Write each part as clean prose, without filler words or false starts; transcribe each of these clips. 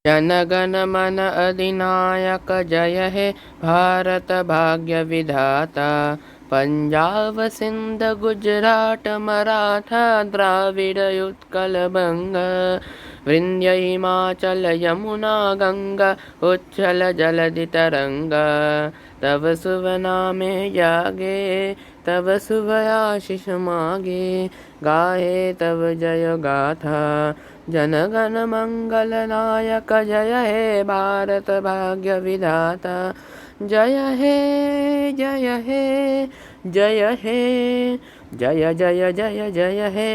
जनगण मन अधिनायक जय हे भारत भाग्य विधाता। पंजाब सिंध गुजरात मराठा द्राविड़ उत्कल बंग, विंध्य हिमाचल यमुना गंगा उच्छल जलधि तरंगा। तब शुभ नामे जागे तब शुभ आशीष मागे, गाहे तब जय गाथा जनगण मंगल नायक जय हे भारत भाग्य विधाता। जय हे जय हे जय हे जय जय जय जय हे।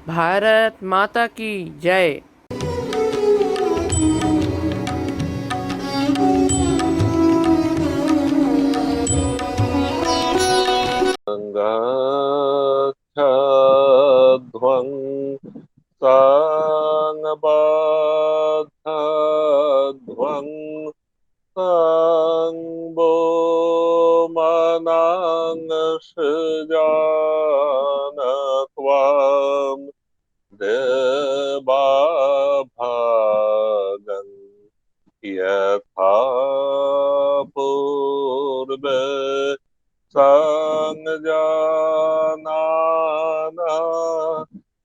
भारत माता की जय। ध्वं सांगबाध्वं सांबो मनांग सृजान त्वां देवाभागं यथा पूर्वे संजानाना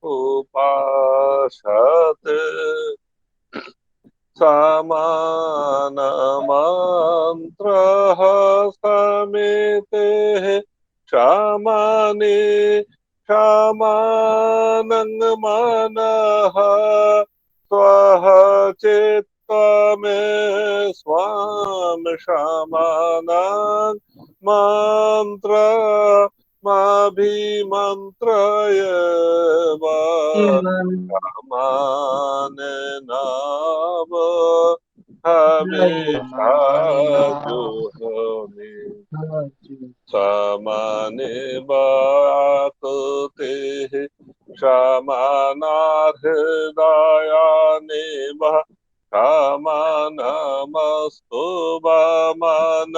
उपासते समानमन्त्रः समितेः क्षमाने क्षमानं मनः स्वः चित्तमे स्वां क्षमानं मंत्र माभिमन्त्रय क्षमाने नाम हमेशा जो हमें समाने बाकुते क्षमानार्हृदयानि क्षमानमस्तु वामन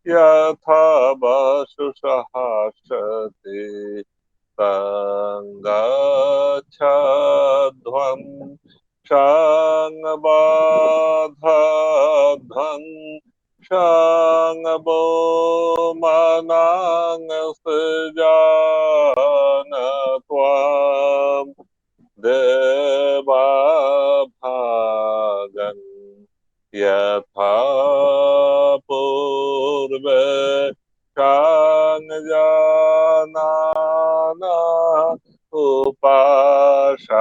यथा वशुषहासते संगच्छध्वं सांगबाध्वं सांगबो मनांग सृजान त्वां देवाभागं यथा पूर्वे संजानाना उपासते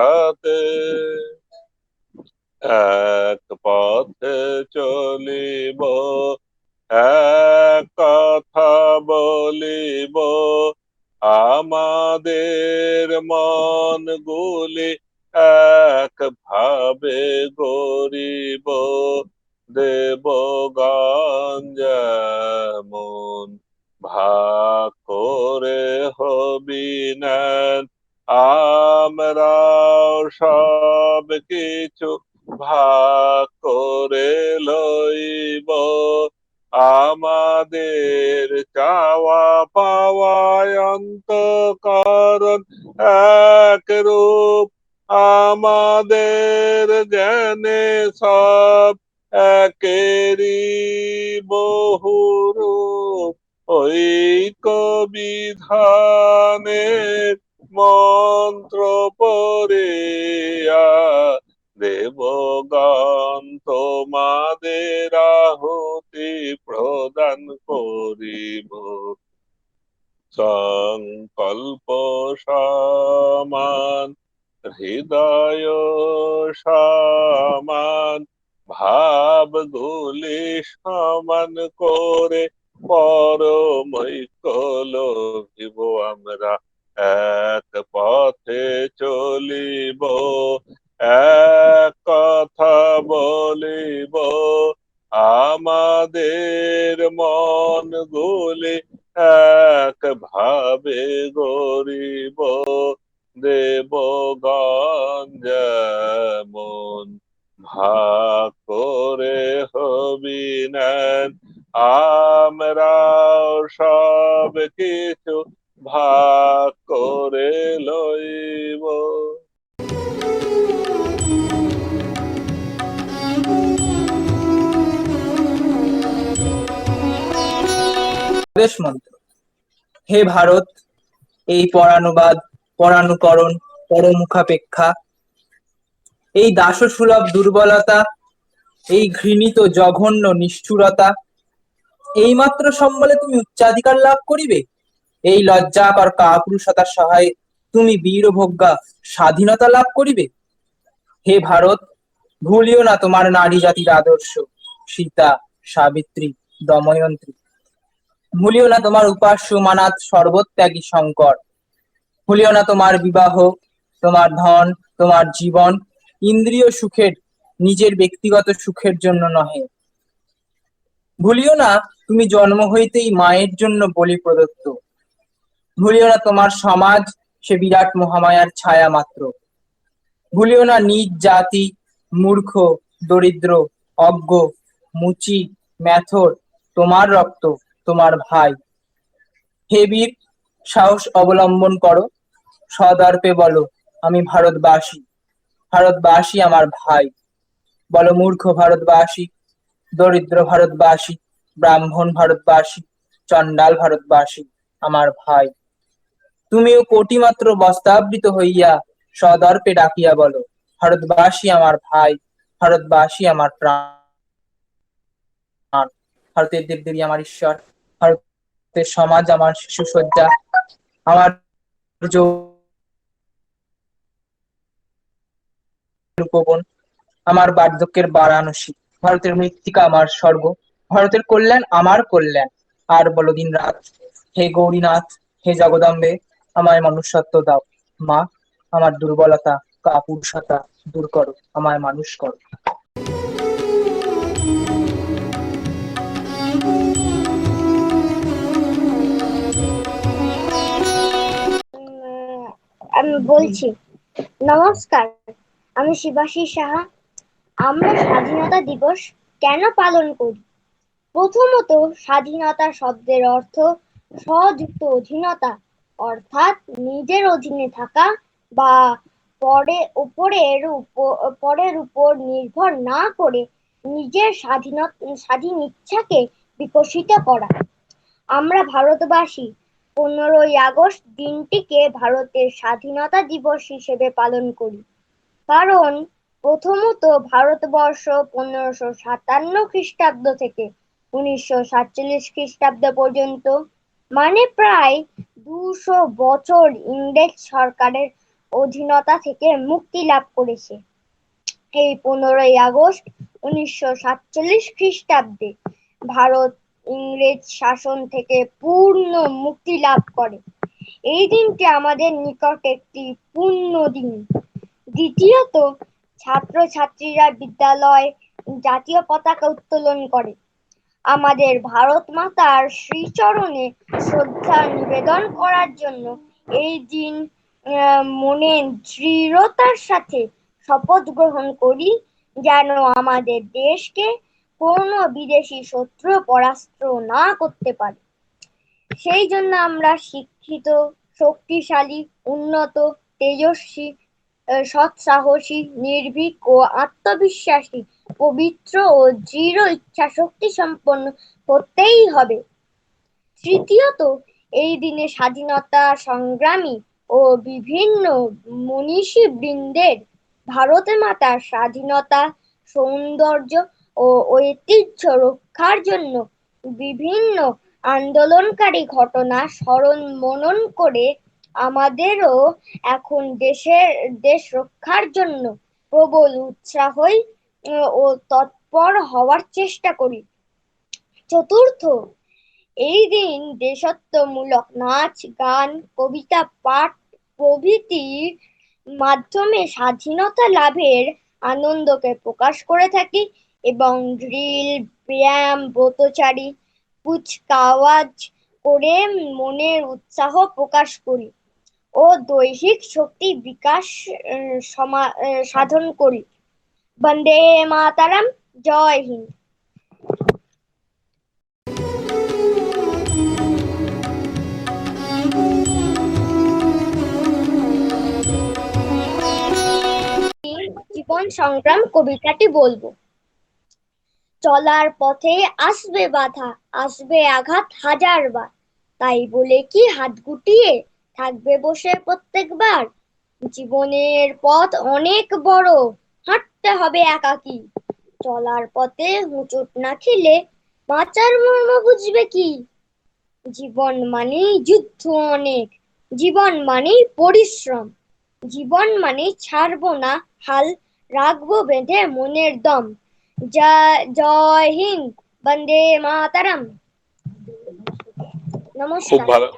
এক পথে চলিব এক কথা বলিব আমাদের মন গুলি এক ভাবে গরিব দেবগণ যেমন ভাগ করে হবিনেন আমরাও সব কিছু ভাগ করে লইব আমাদের চাওয়া পাওয়ায় অন্তঃকরণ এক রূপ আমাদের জ্ঞানে সব একেরই বহুরূপ ঐক্য বিধানের মন্ত্র পড়িয়া দেবগণ তোমাদের আহুতি প্রদান করিব সংকল্প সমান হৃদয় সমান ভাবগুলি সমান করে পরমৈক্য লভিব আমরা এক পথে চলিব এক কথা বলিব আমাদের মন গুলি এক ভাবে গরিব দেবগণ যেমন ভাগ করে হবিনেন আমরাও সব কিছু ভাগ করে লইব। দেশ মন্ত্র। হে ভারত, এই পরানুবাদ, পরানুকরণ, পরমুখাপেক্ষা, এই দাসসুলভ দুর্বলতা, এই ঘৃণিত জঘন্য নিষ্ঠুরতা, এইমাত্র সম্বলে তুমি উচ্চাধিকার লাভ করিবে? এই লজ্জাকর কাপুরুষতার সহায়ে তুমি বীরভোগ্যা স্বাধীনতা লাভ করিবে? হে ভারত, ভুলিও না তোমার নারী জাতির আদর্শ, সীতা, সাবিত্রী, দময়ন্তী। ভুলিও না তোমার উপাস্য মানাত সর্বত্যাগী শঙ্কর। ভুলিও না তোমার বিবাহ, তোমার ধন, তোমার জীবন ইন্দ্রিয় সুখের, নিজের ব্যক্তিগত সুখের জন্য নহে। ভুলিও না তুমি জন্ম হইতেই মায়ের জন্য বলি প্রদত্ত। ভুলিও না তোমার সমাজ সে বিরাট মহামায়ার ছায়া মাত্র। ভুলিও না নিজ জাতি, মূর্খ, দরিদ্র, অজ্ঞ, মুচি, মেথর, তোমার রক্ত, তোমার ভাই। হে বীর, সাহস অবলম্বন করো, সদর্পে বলো আমি ভারতবাসী, ভারতবাসী আমার ভাই। বলো মূর্খ ভারতবাসী, দরিদ্র ভারতবাসী, ব্রাহ্মণ ভারতবাসী, চণ্ডাল ভারতবাসী আমার ভাই। তুমিও কোটিমাত্র বস্ত্রাবৃত হইয়া সদর্পে ডাকিয়া বলো ভারতবাসী আমার ভাই, ভারতবাসী আমার প্রাণ। ভারতের দেবদেবী আমার ঈশ্বর, ভারতের সমাজ আমার শিশুসজ্জা, আমার উপবন, আমার বার্ধক্যের বারাণসী। ভারতের মৃত্তিকা আমার স্বর্গ, ভারতের কল্যাণ আমার কল্যাণ। আর বলো দিন রাত, হে গৌরীনাথ, হে জগদম্বে, আমায় মনুষ্যত্ব দাও। মা, আমার দুর্বলতা, কাপুরুষতা দূর করো, আমায় মানুষ করো। আমি বলছি, নমস্কার, আমি শিবাশী সাহা। আমরা স্বাধীনতা দিবস কেন পালন করি? প্রথমত, স্বাধীনতা শব্দের অর্থ স্বযুক্ত অধীনতা, অর্থাৎ নিজের অধীনে থাকা বা পরের উপর নির্ভর না করে নিজের স্বাধীন ইচ্ছাকে বিকশিত করা। আমরা ভারতবাসী 15ই আগস্ট দিনটিকে ভারতের স্বাধীনতা দিবস হিসেবে পালন করি। কারণ প্রথমত ভারতবর্ষ 1557 খ্রিস্টাব্দ থেকে 1947 খ্রিস্টাব্দ পর্যন্ত, মানে প্রায় 200 বছর ইংরেজ সরকারের অধীনতা থেকে মুক্তি লাভ করেছে। এই 15ই আগস্ট 1947 খ্রিস্টাব্দে ভারত ইংরেজ শাসন থেকে পূর্ণ মুক্তি লাভ করে। এই দিনটি আমাদের নিকট একটি পুণ্য দিন। দ্বিতীয়ত, ছাত্রছাত্রীরা বিদ্যালয়ে জাতীয় পতাকা উত্তোলন করে আমাদের ভারত মাতার শ্রীচরণে শ্রদ্ধা নিবেদন করার জন্য। এই দিন মনে দৃঢ়তার সাথে শপথ গ্রহণ করি যেন আমাদের দেশকে কোনো বিদেশি শত্রু পরাস্ত না করতে পারে। সেই জন্য আমরা শিক্ষিত, শক্তিশালী, উন্নত, তেজস্বী, সৎসাহসী, নির্ভীক ও আত্মবিশ্বাসী, পবিত্র ও দৃঢ় ইচ্ছাশক্তি সম্পন্ন হতেই হবে। তৃতীয়ত, এই দিনে স্বাধীনতা সংগ্রামী ও বিভিন্ন মনীষী বৃন্দের ভারত মাতার স্বাধীনতা, সৌন্দর্য ও ঐতিহ্য রক্ষার জন্য বিভিন্ন আন্দোলনকারী ঘটনা স্মরণ মনন করে আমাদেরও এখন দেশ রক্ষার জন্য প্রবল উৎসাহী ও তৎপর হওয়ার চেষ্টা করি। চতুর্থ, এই দিন দেশাত্মমূলক নাচ, গান, কবিতা পাঠ প্রভৃতির মাধ্যমে স্বাধীনতা লাভের আনন্দকে প্রকাশ করে থাকি এবং ড্রিল, ব্যায়াম, ব্রতচারী, কুচকাওয়াজ করে মনের উৎসাহ প্রকাশ করি ও দৈহিক শক্তি বিকাশ সাধন করি। বন্দে মাতারাম, জয় হিন্দ। জীবন সংগ্রাম কবিতাটি বলবো। চলার পথে আসবে বাধা, আসবে আঘাত হাজারবার, তাই বলে কি হাত গুটিয়ে থাকবে বসে প্রত্যেকবার? জীবনের পথ অনেক বড়, হাঁটতে হবে একাকী। চলার পথে হোঁচট না খেলে বাঁচার মর্ম বুঝবে কি? জীবন মানেই যুদ্ধ অনেক, জীবন মানেই পরিশ্রম, জীবন মানেই ছাড়বো না হাল, রাখবো বেঁধে মনের দম। জয় হিন্দ, বন্দে মাতারাম। খুব নমস্কার। ভালো।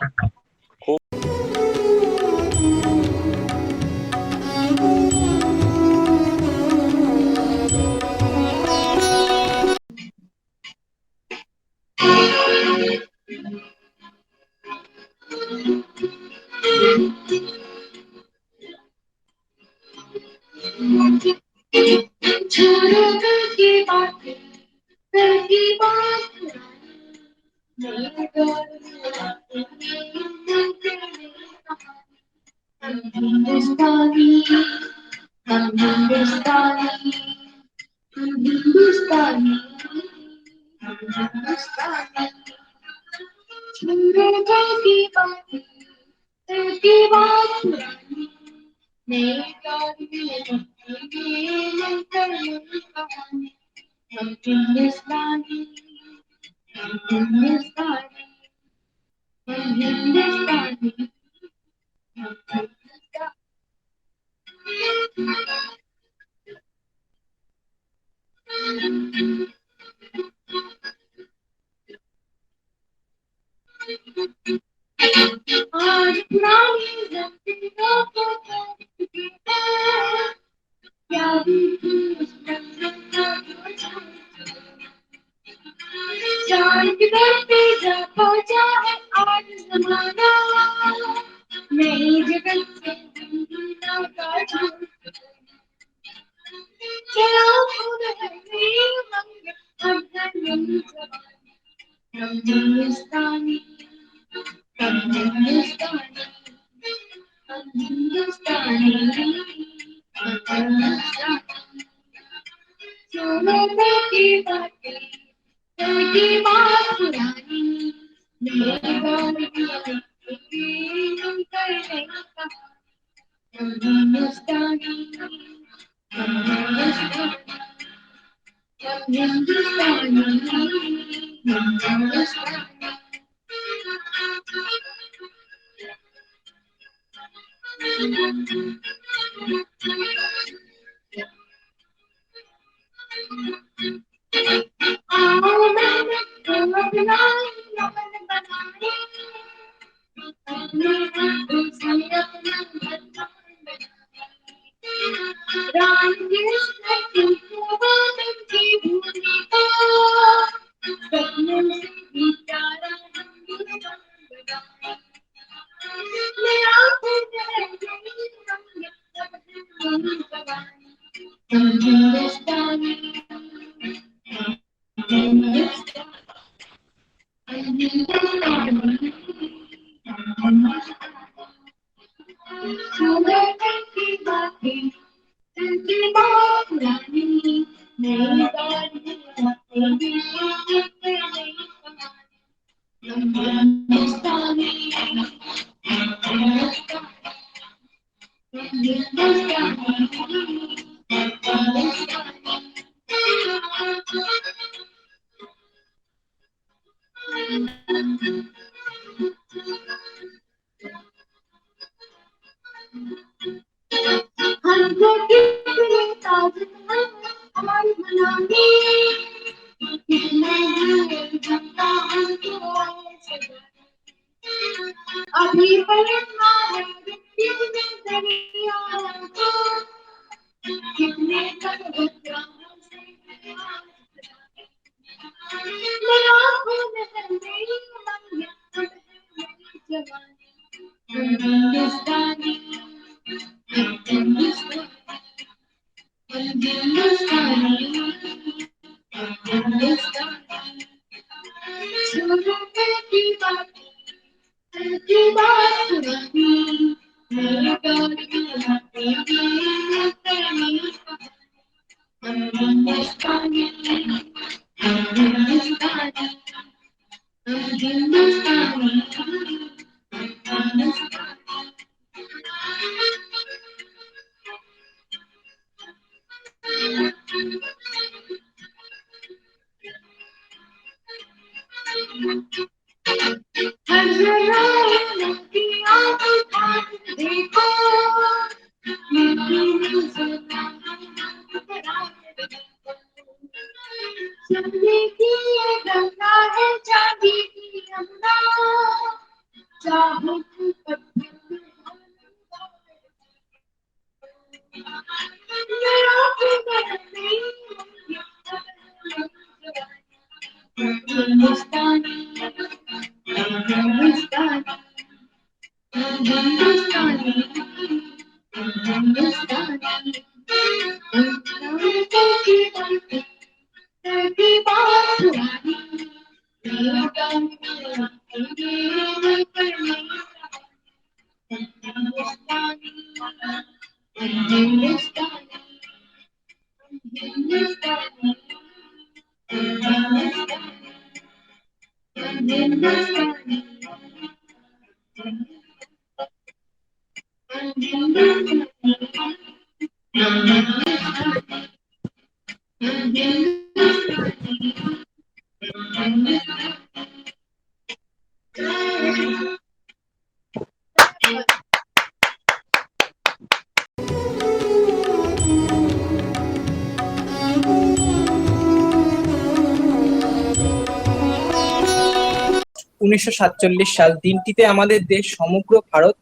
সাল দিনটিতে আমাদের দেশ সমগ্র ভারত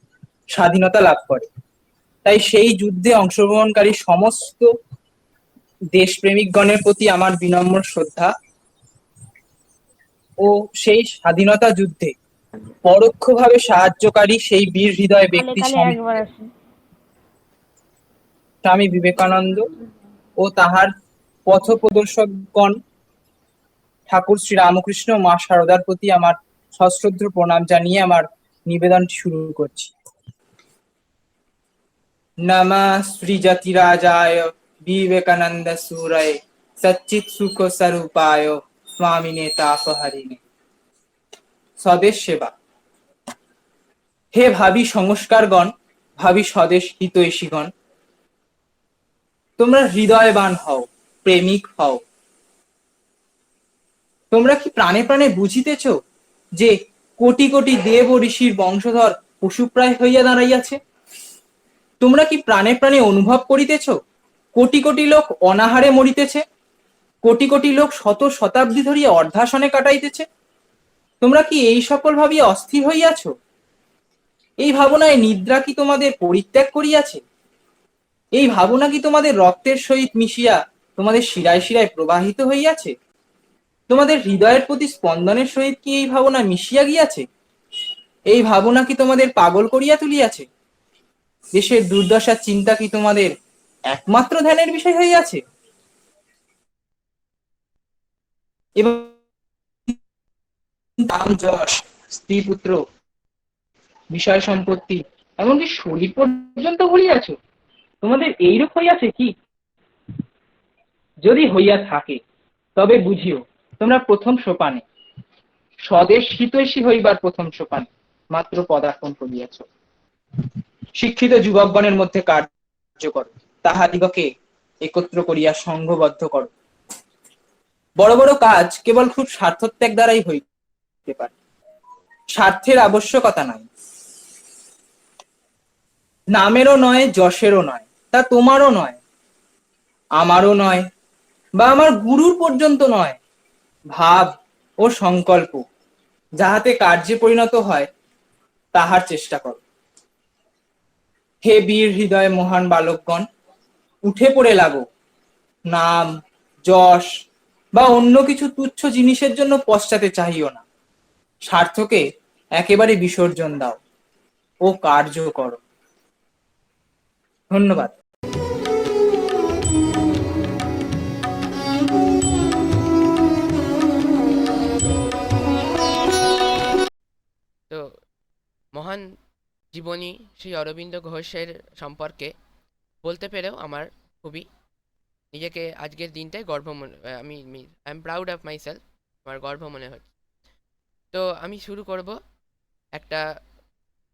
স্বাধীনতা লাভ করে। তাই সেই যুদ্ধে অংশগ্রহণকারী সমস্ত দেশপ্রেমিকগণের প্রতি আমার বিনম্র শ্রদ্ধা ও সেই স্বাধীনতা যুদ্ধে পরোক্ষভাবে সাহায্যকারী সেই বীর হৃদয় ব্যক্তি স্বামী বিবেকানন্দ ও তাহার পথপ্রদর্শকগণ ঠাকুর শ্রী রামকৃষ্ণ, মা শারদার প্রতি আমার সশ্রদ্ধ প্রণাম জানিয়ে আমার নিবেদনটি শুরু করছি। নমঃ শ্রীজাতিরাজায় বিবেকানন্দ সুরায় সচ্চিৎ সুখ স্বরূপায় স্বামিনে তাপহারিণে। স্বদেশ সেবা। হে ভাবি সংস্কারগণ, ভাবি স্বদেশ হিতৈষীগণ, তোমরা হৃদয়বান হও, প্রেমিক হও। তোমরা কি প্রাণে প্রাণে বুঝিতেছ যে কোটি কোটি দেব ও ঋষির বংশধর পশুপ্রায় হইয়া দাঁড়াইয়াছে? তোমরা কি প্রাণে প্রাণে অনুভব করিতেছ কোটি কোটি লোক অনাহারে মরিতেছে, কোটি কোটি লোক শত শতাব্দী ধরিয়া অর্ধাসনে কাটাইতেছে? তোমরা কি এই সকল ভাবিয়া অস্থির হইয়াছ? এই ভাবনায় নিদ্রা কি তোমাদের পরিত্যাগ করিয়াছে? এই ভাবনা কি তোমাদের রক্তের সহিত মিশিয়া তোমাদের শিরায় শিরায় প্রবাহিত হইয়াছে? তোমাদের হৃদয়ের প্রতি স্পন্দনের সহিত কি এই ভাবনা মিশিয়া গিয়াছে? এই ভাবনা কি তোমাদের পাগল করিয়া তুলিয়াছে? দেশের দুর্দশার চিন্তা কি তোমাদের একমাত্র ধ্যানের বিষয় হইয়াছে? এবং যশ, স্ত্রী পুত্র, বিষয় সম্পত্তি, এমনকি শরীর পর্যন্ত ভুলিয়াছ? তোমাদের এইরূপ হইয়াছে কি? যদি হইয়া থাকে তবে বুঝিও তোমরা প্রথম সোপানে, স্বদেশ হিতৈষী হইবার প্রথম সোপানে মাত্র পদার্পণ করিয়াছ। শিক্ষিত যুবকগণের মধ্যে কার্য করো, তাহাদিগকে একত্র করিয়া সংঘবদ্ধ করো। বড় বড় কাজ কেবল খুব স্বার্থত্যাগ দ্বারাই হইতে পারে, স্বার্থের আবশ্যকতা নাই। নামেরও নয়, যশেরও নয়, তা তোমারও নয়, আমারও নয়, বা আমার গুরুর পর্যন্ত নয়। ভাব ও সংকল্প যাহাতে কার্যে পরিণত হয় তাহার চেষ্টা করো। হে বীর হৃদয় মহান বালকগণ, উঠে পড়ে লাগো। নাম, যশ বা অন্য কিছু তুচ্ছ জিনিসের জন্য পশ্চাতে চাহিও না। স্বার্থকে একেবারে বিসর্জন দাও ও কার্য করো। ধন্যবাদ। তো মহান জীবনী শ্রী অরবিন্দ ঘোষের সম্পর্কে বলতে পেরেও আমার খুবই নিজেকে আজকের দিনটায় আমি I am proud of my self, আমার গর্ব মনে হচ্ছে। তো আমি শুরু করব একটা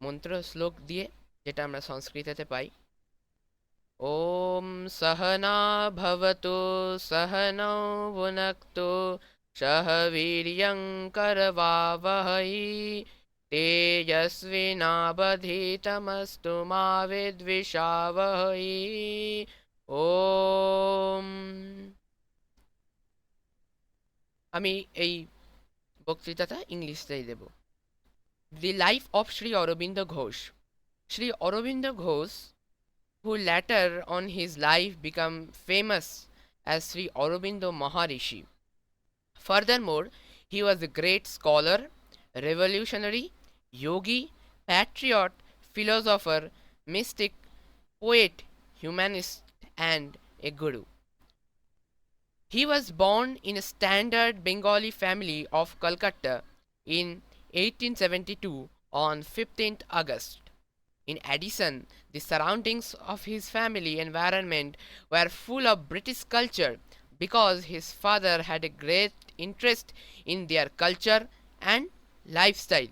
মন্ত্র শ্লোক দিয়ে, যেটা আমরা সংস্কৃততে পাই। ওম সহনা ভবতু সহনৌ ভুনক্তু সহ বীর্যং করবাবহৈ তেজস্বিনাবধীতমস্তু মা বিদ্বিষাবহৈ। ওম। আমি এই বক্তৃতাটা ইংলিশটাই দেব। The life of Sri Aurobindo Ghosh. Sri Aurobindo Ghosh, who later on his life became famous as Sri Aurobindo Maharishi. Furthermore, he was a great scholar, revolutionary, yogi, patriot, philosopher, mystic, poet, humanist, and a guru. He was born in a standard Bengali family of Calcutta in 1872 on 15th August. In addition, the surroundings of his family environment were full of British culture because his father had a great interest in their culture and lifestyle.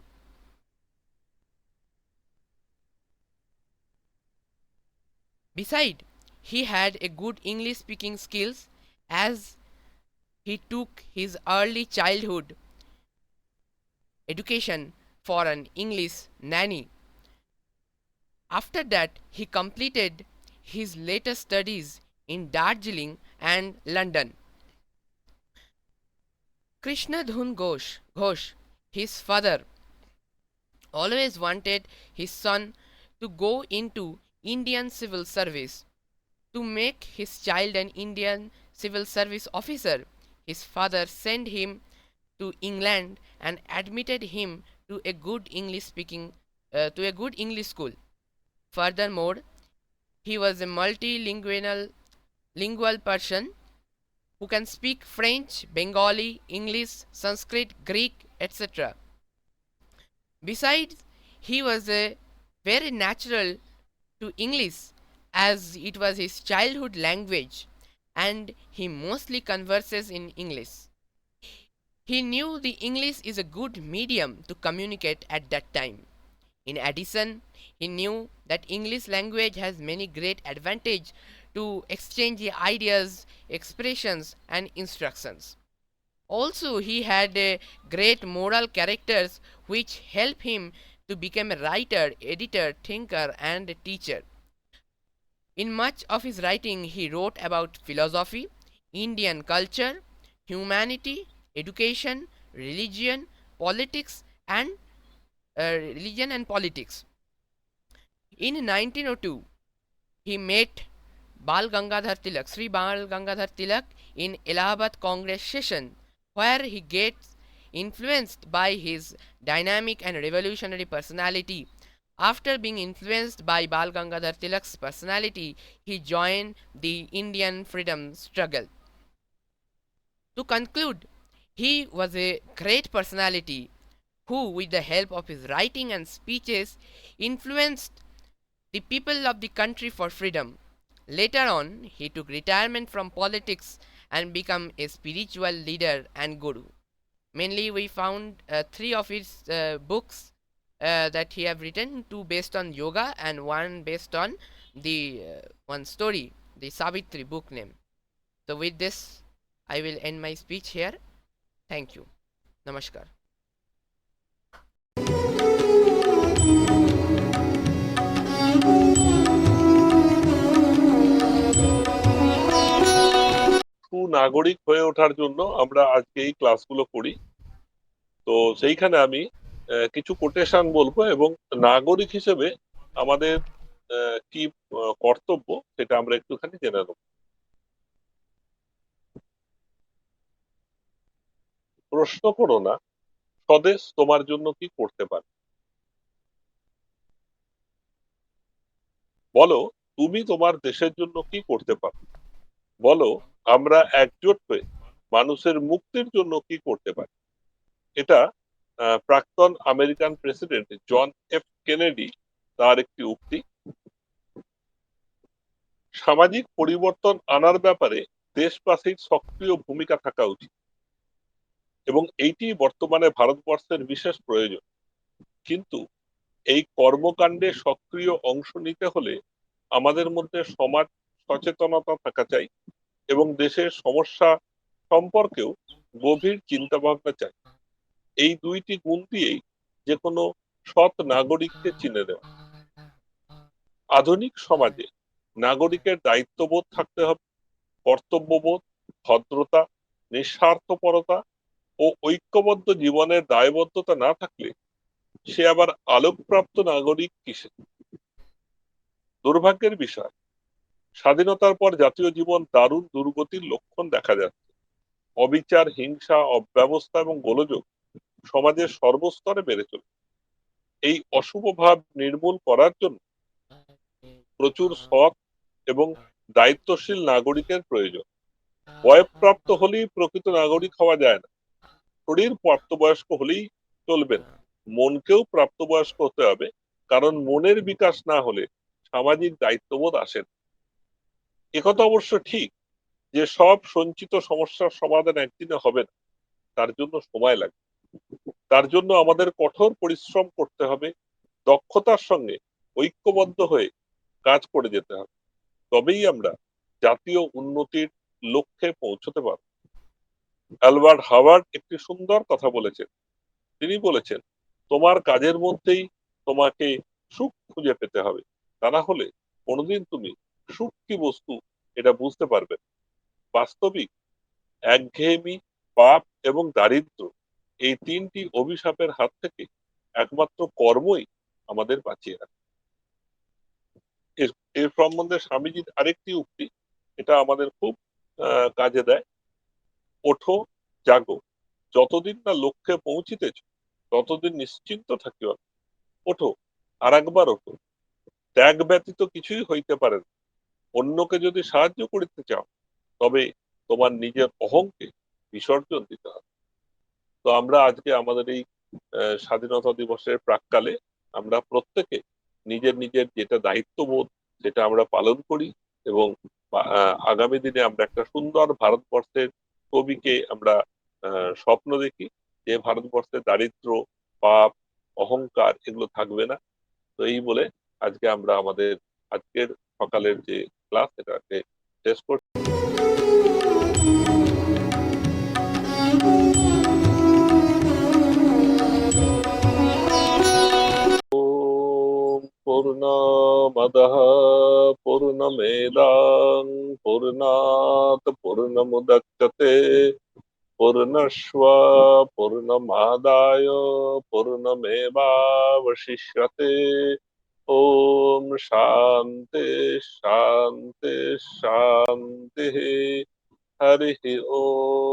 Besides, he had a good English speaking skills as he took his early childhood education for an English nanny. After that, he completed his later studies in Darjeeling and London. Krishnadhun Ghosh, his father, always wanted his son to go into Indian civil service. To make his child an Indian civil service officer, his father sent him to England and admitted him to a good English school. Furthermore, he was a lingual person who can speak French, Bengali, English, Sanskrit, Greek, etc. Besides, he was a very natural to English as it was his childhood language and he mostly converses in English. He knew the English is a good medium to communicate at that time. In addition, he knew that English language has many great advantage to exchange ideas, expressions and instructions. Also, he had a great moral characters which help him to become a writer, editor, thinker and a teacher. In much of his writing, he wrote about philosophy, Indian culture, humanity, education, and religion and politics. In 1902, he met Sri Bal Gangadhar Tilak in Allahabad Congress session, where he gets influenced by his dynamic and revolutionary personality. After being influenced by Bal Gangadhar Tilak's personality, he joined the Indian freedom struggle. To conclude, he was a great personality who, with the help of his writing and speeches, influenced the people of the country for freedom. Later on, he took retirement from politics and became a spiritual leader and guru. Mainly, we found three of his books that he have written, two based on yoga and one based on the one story, the Savitri book name. So with this, I will end my speech here. Thank you. Namaskar. সুনাগরিক হয়ে ওঠার জন্য আমরা আজকে এই ক্লাসগুলো করি। তো সেইখানে আমি কিছু কোটেশন বলবো এবং নাগরিক হিসেবে আমাদের কি কর্তব্য সেটা আমরা একটুখানি জেনে নেব। প্রশ্ন করো না, স্বদেশ তোমার জন্য কি করতে পারে। বলো, তুমি তোমার দেশের জন্য কি করতে পারো। বলো, আমরা একজোট হয়ে মানুষের মুক্তির জন্য কি করতে পারি। এটা প্রাক্তন American president John F Kennedy তার একটি উক্তি। সামাজিক পরিবর্তন আনার ব্যাপারে দেশবাসীর সক্রিয় ভূমিকা থাকা উচিত এবং এইটি বর্তমানে ভারতবর্ষের বিশেষ প্রয়োজন। কিন্তু এই কর্মকাণ্ডে সক্রিয় অংশ নিতে হলে আমাদের মধ্যে সমাজ সচেতনতা থাকা চাই এবং দেশের সমস্যা সম্পর্কেও গভীর চিন্তা ভাবনা চাই। এই দুইটি গুণ দিয়েই যে কোনো সৎ নাগরিককে চিনে দেওয়া। আধুনিক সমাজে নাগরিকের দায়িত্ববোধ থাকতে হবে, কর্তব্যবোধ, ভদ্রতা, নিঃস্বার্থপরতা ও ঐক্যবদ্ধ জীবনের দায়বদ্ধতা না থাকলে সে আবার আলোকপ্রাপ্ত নাগরিক কিসে? দুর্ভাগ্যের বিষয়, স্বাধীনতার পর জাতীয় জীবন দারুণ দুর্গতির লক্ষণ দেখা যাচ্ছে। অবিচার, হিংসা, অব্যবস্থা এবং গোলযোগ সমাজের সর্বস্তরে বেড়ে চলেছে। এই অশুভ ভাব নির্মূল করার জন্য প্রচুর সৎ এবং দায়িত্বশীল নাগরিকের প্রয়োজন। বয়ঃপ্রাপ্ত হলেই প্রকৃত নাগরিক হওয়া যায় না, শরীর প্রাপ্তবয়স্ক হলেই চলবে না, মনকেও প্রাপ্তবয়স্ক হতে হবে, কারণ মনের বিকাশ না হলে সামাজিক দায়িত্ববোধ আসে না। একথা অবশ্য ঠিক যে সব সঞ্চিত সমস্যার সমাধান একদিনে হবে না, তার জন্য সময় লাগবে। তার জন্য আমাদের কঠোর পরিশ্রম করতে হবে, দক্ষতার সঙ্গে ঐক্যবদ্ধ হয়ে কাজ করে যেতে হবে। তবেই আমরা জাতীয় উন্নতির লক্ষ্যে পৌঁছতে পারব। অ্যালবার্ট হাওয়ার্ড একটি সুন্দর কথা বলেছেন। তিনি বলেছেন, তোমার কাজের মধ্যেই তোমাকে সুখ খুঁজে পেতে হবে, তা না হলে কোনোদিন তুমি সুখ কি বস্তু এটা বুঝতে পারবে না। বাস্তবিক একঘেয়েমি, পাপ এবং দারিদ্র, এই তিনটি অভিশাপের হাত থেকে একমাত্র কর্মই আমাদের বাঁচিয়ে রাখে। এর সম্বন্ধে স্বামীজির আরেকটি উক্তি, এটা আমাদের খুব কাজে দেয়। ওঠো, জাগো, যতদিন না লক্ষ্যে পৌঁছিতেছ ততদিন নিশ্চিন্ত থাকিও। ওঠো, আর একবার ওঠো। ত্যাগ ব্যতীত কিছুই হইতে পারে না। অন্যকে যদি সাহায্য করিতে চাও, তবে তোমার নিজের অহংকে বিসর্জন দিতে হবে। তো আমরা আজকে আমাদের এই স্বাধীনতা দিবসের প্রাক্কালে আমরা প্রত্যেকে নিজের নিজের যেটা দায়িত্ববোধ সেটা আমরা পালন করি, এবং আগামী দিনে আমরা একটা সুন্দর ভারতবর্ষের ছবিকে আমরা স্বপ্ন দেখি, যে ভারতবর্ষে দারিদ্র, পাপ, অহংকার এগুলো থাকবে না। তো এই বলে আজকে আমরা আমাদের আজকের সকালের যে ক্লাস সেটাকে শেষ করছি। पूर्णमदः पूर्णमेदां पूर्णात् पूर्णमुदच्यते पूर्णस्व पूर्णमादाय पूर्णमेवावशिष्यते। ॐ शान्ति शान्ति शान्तिः। हरिः ॐ।